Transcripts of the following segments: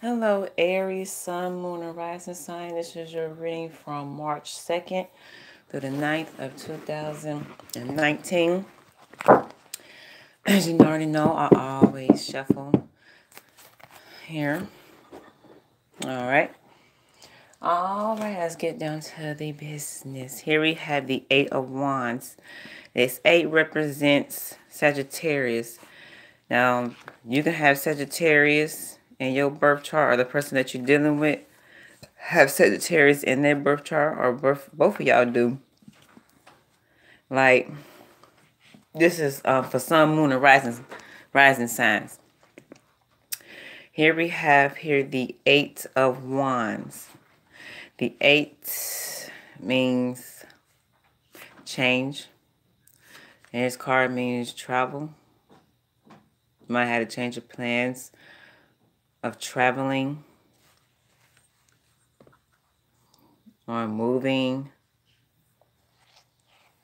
Hello, Aries, Sun, Moon, and Rising sign. This is your reading from March 2nd through the 9th of 2019. As you already know, I always shuffle here. All right, let's get down to the business. Here we have the Eight of Wands. This 8 represents Sagittarius. Now, you can have Sagittarius in your birth chart, or the person that you're dealing with have Sagittarius in their birth chart, or both of y'all do. Like, this is for Sun, Moon, and rising signs. Here we have the Eight of Wands. The 8 means change. And this card means travel. You might have a change of plans of traveling or moving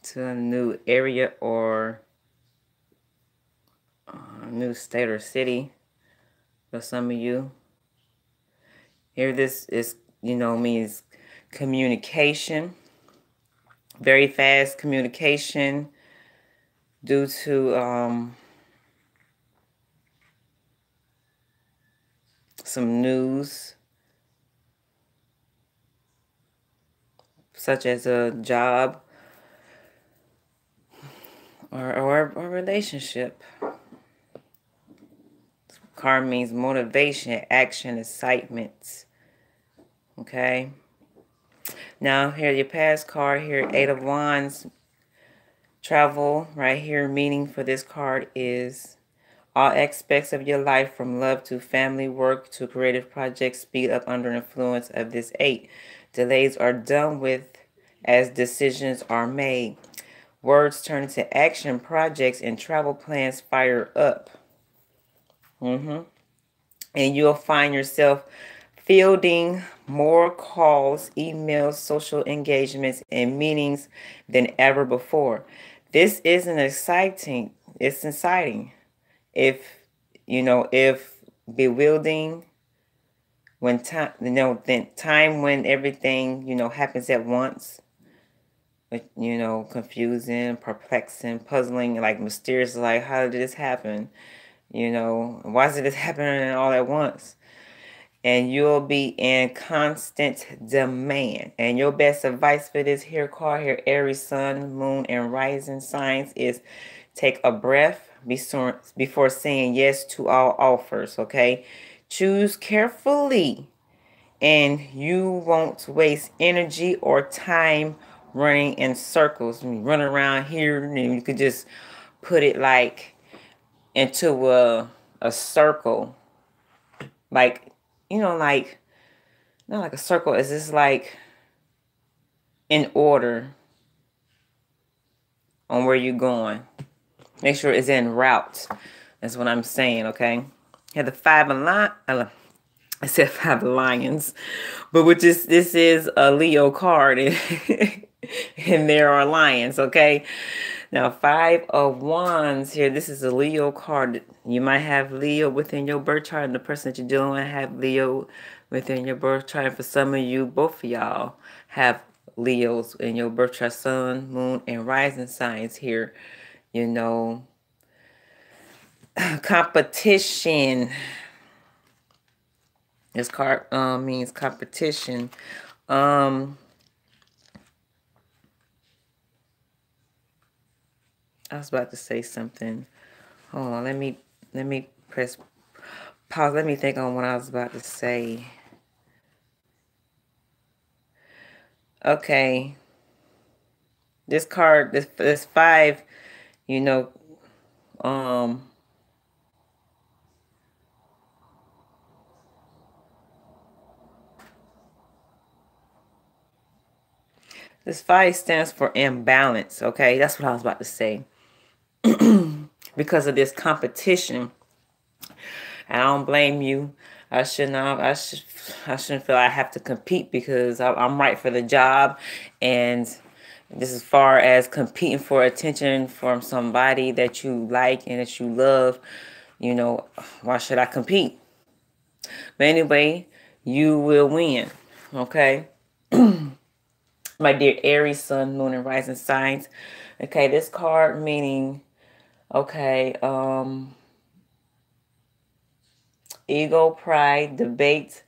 to a new area or a new state or city for some of you. Here this is, means communication. Very fast communication due to some news, such as a job or a relationship. Card means motivation, action, excitement. Okay. Now here your past card here, Eight of Wands. Travel right here. Meaning for this card is all aspects of your life, from love to family, work to creative projects, speed up under influence of this 8. Delays are done with as decisions are made. Words turn into action, projects and travel plans fire up. And you'll find yourself fielding more calls, emails, social engagements, and meetings than ever before. This isn't exciting. It's exciting. If bewildering when time, then time when everything, happens at once. Confusing, perplexing, puzzling, like mysterious, like how did this happen? Why is it happening all at once? And you'll be in constant demand. And your best advice for this here card here, Aries, Sun, Moon, and Rising signs is take a breath before saying yes to all offers, okay? Choose carefully, and you won't waste energy or time running in circles. I mean, run around here, and you could just put it like into a circle, like like not like a circle. It's just like in order on where you're going. Make sure it's in route. That's what I'm saying. Okay. Here the I said 5 lions, but this is a Leo card, and there are lions. Okay. Now, 5 of Wands here. This is a Leo card. You might have Leo within your birth chart, and the person that you're dealing with have Leo within your birth chart. And for some of you, both of y'all have Leos in your birth chart, Sun, Moon, and Rising signs here. Competition. This card means competition. I was about to say something. Hold on, let me press pause. Let me think on what I was about to say. Okay. This card, this 5, this 5 stands for imbalance, okay? That's what I was about to say. Because of this competition. And I don't blame you. I shouldn't feel I have to compete because I'm right for the job. And this is as far as competing for attention from somebody that you like and that you love, why should I compete? But anyway, you will win. Okay. My dear Aries, Sun, Moon, and Rising signs. Okay, this card meaning, okay, ego, pride, debate,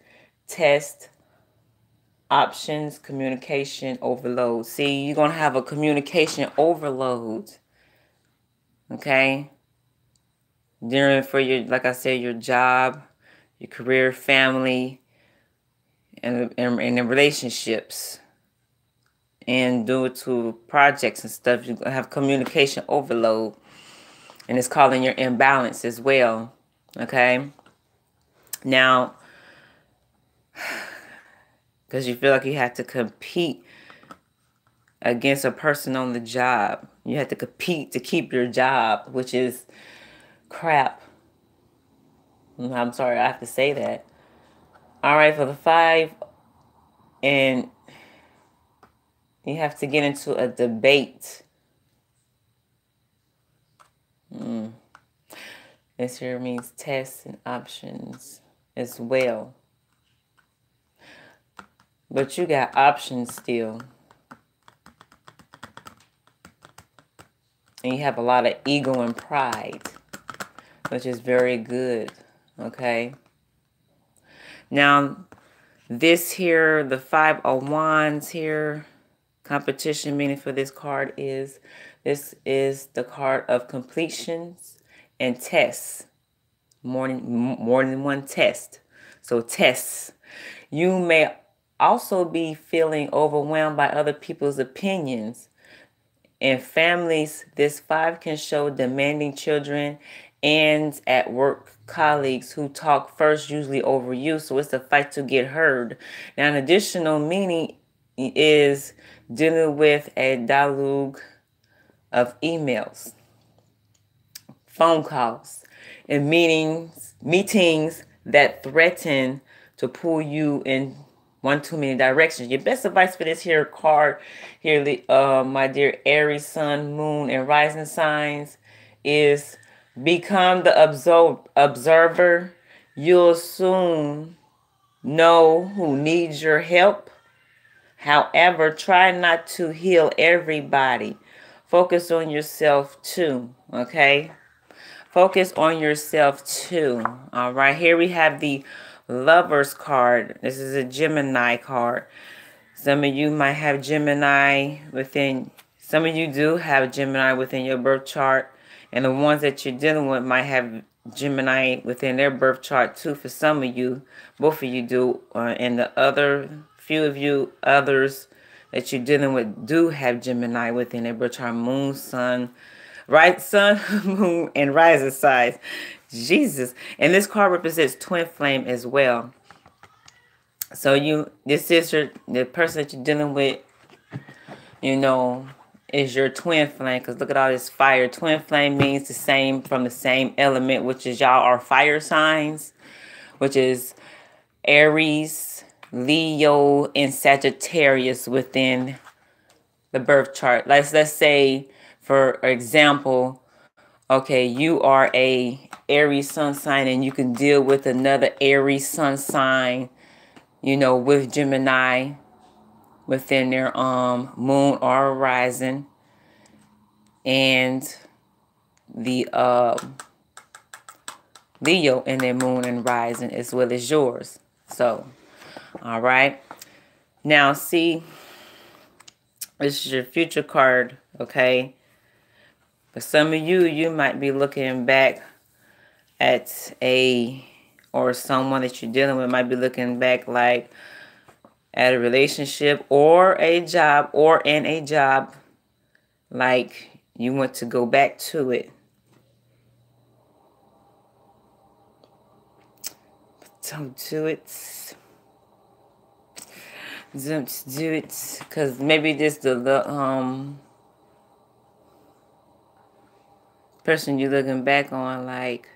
test, options, communication overload. See, you're going to have a communication overload. Okay? During for your, like I said, your job, your career, family, and the relationships. And due to projects and stuff, you have communication overload. And it's calling your imbalance as well. Okay? Now, because you feel like you have to compete against a person on the job. You have to compete to keep your job, which is crap. I'm sorry, I have to say that. All right, for the 5, and you have to get into a debate. This here means tests and options as well. But you got options still. And you have a lot of ego and pride, which is very good. Okay. Now, this here, the 5 of Wands here, competition meaning for this card is, this is the card of completions and tests. More than one test. So tests. You may also be feeling overwhelmed by other people's opinions. In families, this 5 can show demanding children and at work colleagues who talk first, usually over you. So it's a fight to get heard. Now, an additional meaning is dealing with a deluge of emails, phone calls, and meetings that threaten to pull you in one too many directions. Your best advice for this here card here, my dear Aries, Sun, Moon, and Rising signs is become the observer. You'll soon know who needs your help. However, try not to heal everybody. Focus on yourself too, okay? Focus on yourself too. All right, here we have the Lovers card. This is a Gemini card. Some of you might have Gemini within, some of you do have Gemini within your birth chart. And the ones that you're dealing with might have Gemini within their birth chart too. For some of you, both of you do. And the other few of you, others that you're dealing with do have Gemini within their birth chart. Moon, Sun, right? Sun, Moon, and Rising signs. Jesus. And this card represents twin flame as well. So this is the person that you're dealing with, is your twin flame. Because look at all this fire. Twin flame means the same, from the same element, which is y'all are fire signs, which is Aries, Leo, and Sagittarius within the birth chart. Let's say, for example, okay, you are a Aries sun sign and you can deal with another Aries sun sign, with Gemini within their moon or horizon, and the Leo in their moon and rising as well as yours. So, all right. Now, see, this is your future card, okay? For some of you, you might be looking back at or someone that you're dealing with might be looking back like at a relationship or a job, or in a job, like you want to go back to it. Don't do it. Don't do it. Because maybe this the person you're looking back on, like,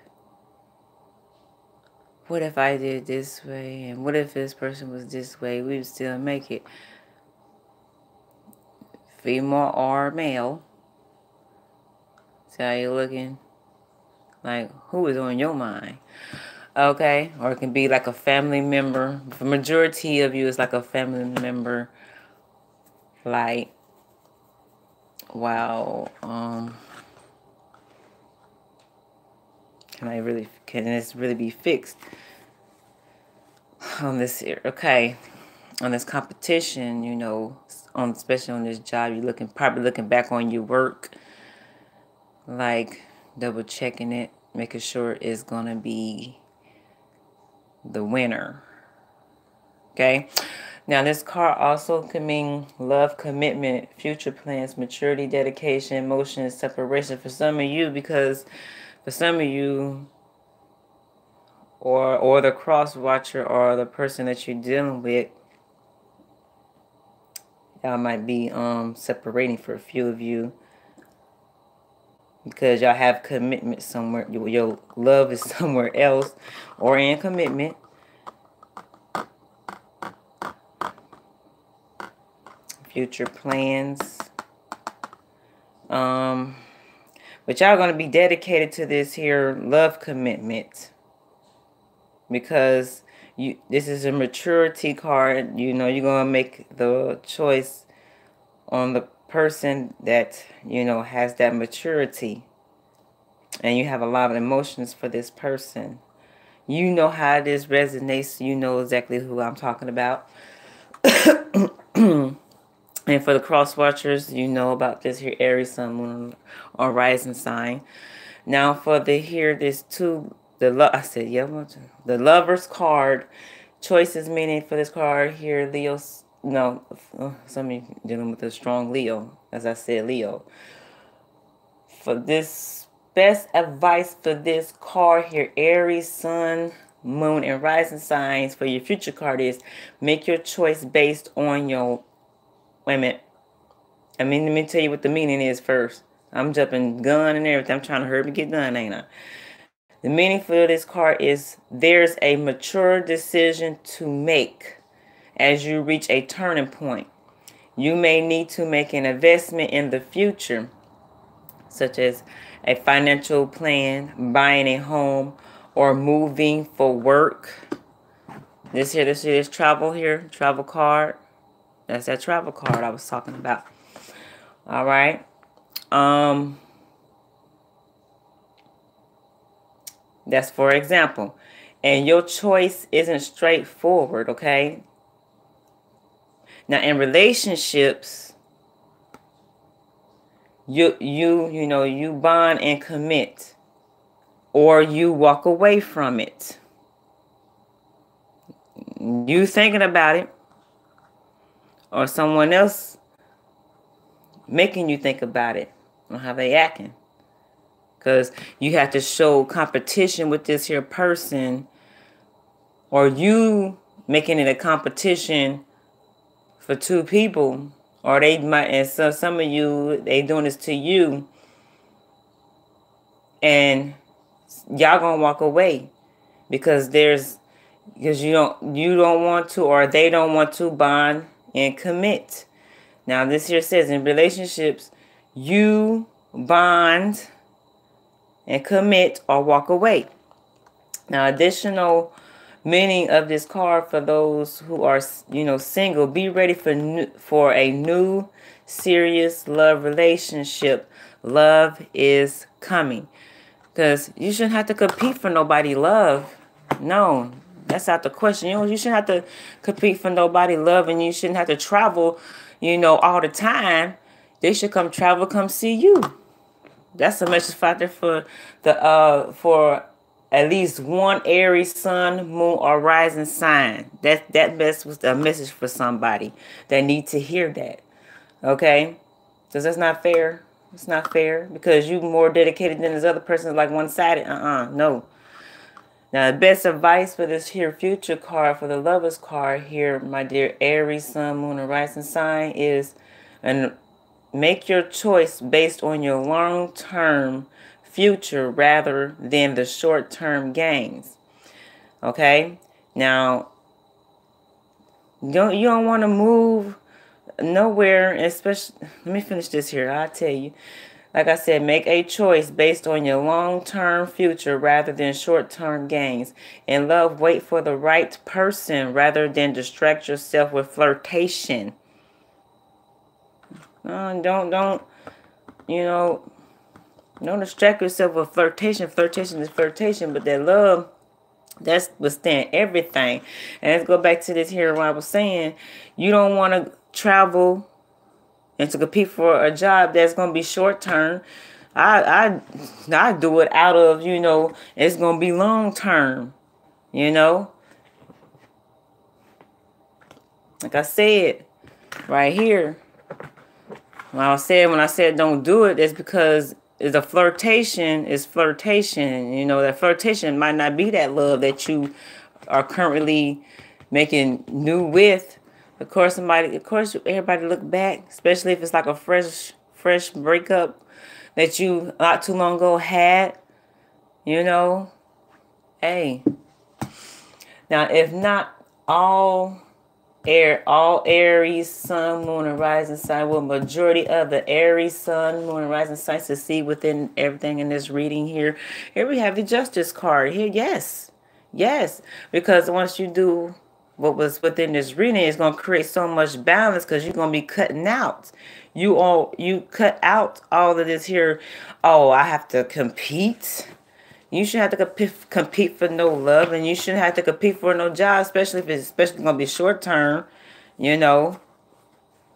what if I did this way? And what if this person was this way? We would still make it. Female or male. So you're looking like, who is on your mind? Okay, or it can be like a family member. The majority of you is like a family member. Like, wow, can this really be fixed on this here? Okay, on this competition, you know, especially on this job, you're probably looking back on your work, like double checking it, making sure it's gonna be the winner. Okay. Now, this card also can mean love, commitment, future plans, maturity, dedication, emotion, separation for some of you, because for some of you, or the cross watcher or the person that you're dealing with, y'all might be separating for a few of you because y'all have commitment somewhere. Your love is somewhere else or in commitment. Future plans. But y'all gonna be dedicated to this here love commitment, because this is a maturity card. You know, you're gonna make the choice on the person that, you know, has that maturity, and you have a lot of emotions for this person. You know how this resonates. You know exactly who I'm talking about. And for the cross watchers, you know about this here Aries, Sun, Moon, or Rising sign. Now for the here, this two, the Lovers card. Choices meaning for this card here, Leo. No, somebody dealing with a strong Leo. As I said, Leo. For this, best advice for this card here, Aries, Sun, Moon, and Rising signs for your future card is make your choice based on your. Wait a minute. Let me tell you what the meaning is first. I'm jumping gun and everything. I'm trying to hurry and get done, ain't I? The meaning for this card is there's a mature decision to make as you reach a turning point. You may need to make an investment in the future, such as a financial plan, buying a home, or moving for work. This travel here, travel card. That's that travel card I was talking about. All right. That's for example. And your choice isn't straightforward, okay? Now in relationships, you bond and commit, or you walk away from it. You thinking about it, or someone else making you think about it, or how they acting. Because you have to show competition with this here person, or you making it a competition for two people, or they might, and so some of you, they doing this to you, and y'all gonna walk away because you don't want to, or they don't want to bond and commit. Now this here says in relationships, you bond and commit or walk away. Now additional meaning of this card for those who are, single, be ready for a new serious love relationship. Love is coming. Because you shouldn't have to compete for nobody love. No, that's out the question. You shouldn't have to compete for nobody love, and you shouldn't have to travel, all the time. They should come travel, come see you. That's a message factor for for at least one Aries, Sun, Moon, or Rising sign. That best was a message for somebody that need to hear that. Okay, because that's not fair. It's not fair because you more dedicated than this other person, like one-sided. No. Now, the best advice for this here future card, for the Lovers card here, my dear Aries, Sun, Moon, and Rising sign is, and make your choice based on your long-term future rather than the short-term gains. Okay? Now, you don't want to move nowhere, especially, let me finish this here. I'll tell you. Like I said, make a choice based on your long-term future rather than short-term gains. In love, wait for the right person rather than distract yourself with flirtation. Don't, you know, don't distract yourself with flirtation. Flirtation is flirtation, but that love, that's withstand everything. And let's go back to this here, what I was saying. You don't want to travel and to compete for a job that's going to be short term. I do it out of, it's going to be long term, like I said right here. When I said don't do it, it's because the flirtation is flirtation. That flirtation might not be that love that you are currently making new with. Of course, everybody look back, especially if it's like a fresh breakup that you not too long ago had. Hey. Now, if not all Aries, sun, moon, and rising sign, well, majority of the Aries, sun, moon, and rising signs succeed within everything in this reading here. Here we have the Justice card. Here, yes, because once you do what was within this reading, it's going to create so much balance because you're going to be cutting out. You cut out all of this here. Oh, I have to compete. You shouldn't have to compete for no love, and you shouldn't have to compete for no job, especially if it's going to be short term, All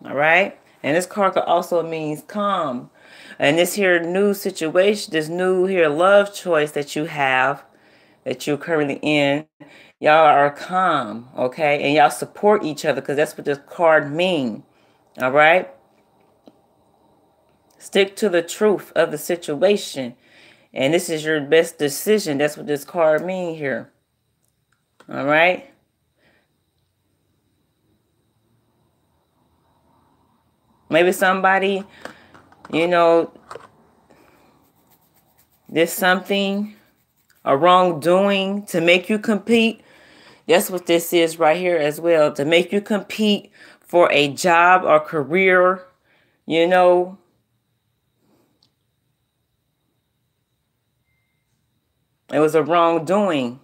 right? And this card could also means calm. And this here new situation, this new here love choice that you have, that you're currently in, y'all are calm, okay? And y'all support each other because that's what this card means, all right? Stick to the truth of the situation. And this is your best decision. That's what this card means here. All right. Maybe somebody, there's something, a wrongdoing to make you compete. That's what this is right here as well. To make you compete for a job or career, It was a wrongdoing.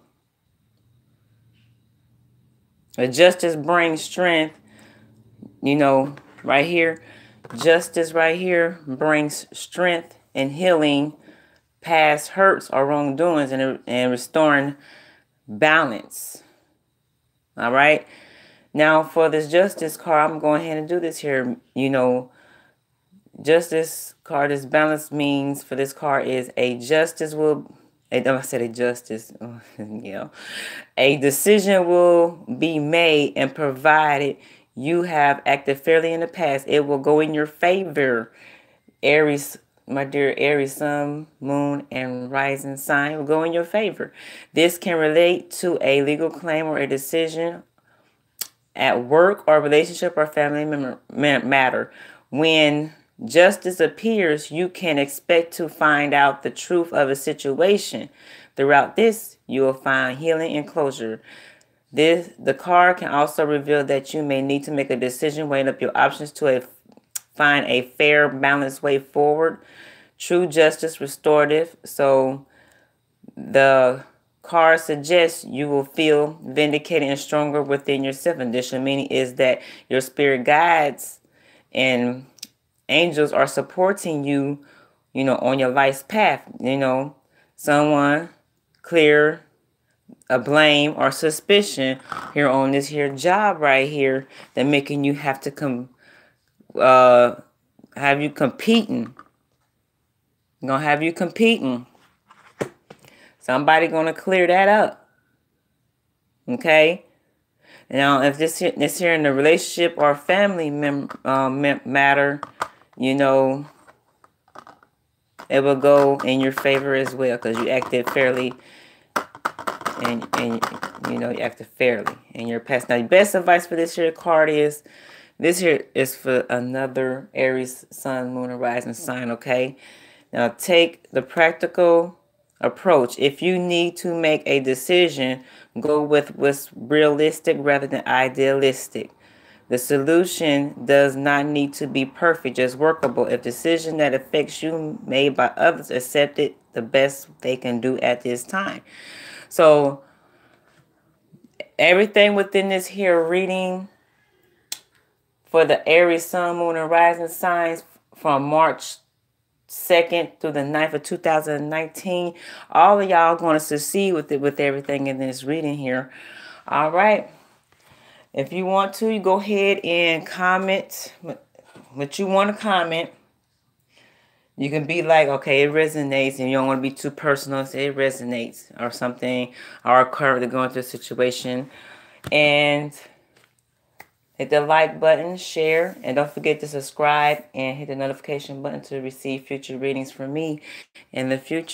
Justice brings strength, right here. Justice right here brings strength and healing past hurts or wrongdoings and restoring balance. All right. Now for this Justice card, I'm going ahead and do this here. Justice card, this balance means for this card is a justice will... I said a justice. A decision will be made, and provided you have acted fairly in the past, it will go in your favor. Aries, my dear Aries, sun, moon, and rising sign will go in your favor. This can relate to a legal claim or a decision at work or relationship or family matter. When justice appears, you can expect to find out the truth of a situation. Throughout this, you will find healing and closure. The card can also reveal that you may need to make a decision, weighing up your options to find a fair, balanced way forward. True justice restorative. So the card suggests you will feel vindicated and stronger within yourself. Additional meaning is that your spirit guides and angels are supporting you, on your life's path. Someone clear a blame or suspicion here on this here job right here that making you have to have you competing. Gonna have you competing. Somebody gonna clear that up. Okay. Now, if this here in the relationship or family matter, it will go in your favor as well because you acted fairly, and you acted fairly in your past. Now, the best advice for this here card is, this here is for another Aries, sun, moon, and rising sign. Okay. Now, take the practical approach. If you need to make a decision, go with what's realistic rather than idealistic. The solution does not need to be perfect, just workable. If decision that affects you made by others, accept it the best they can do at this time. So everything within this here reading for the Aries sun, moon, and rising signs from March 2nd through the 9th of 2019, all of y'all going to succeed with everything in this reading here. All right. If you want to, you go ahead and comment what you want to comment. You can be like, okay, it resonates, and you don't want to be too personal. Say it resonates or something, or currently going through a situation. And hit the like button, share, and don't forget to subscribe and hit the notification button to receive future readings from me in the future.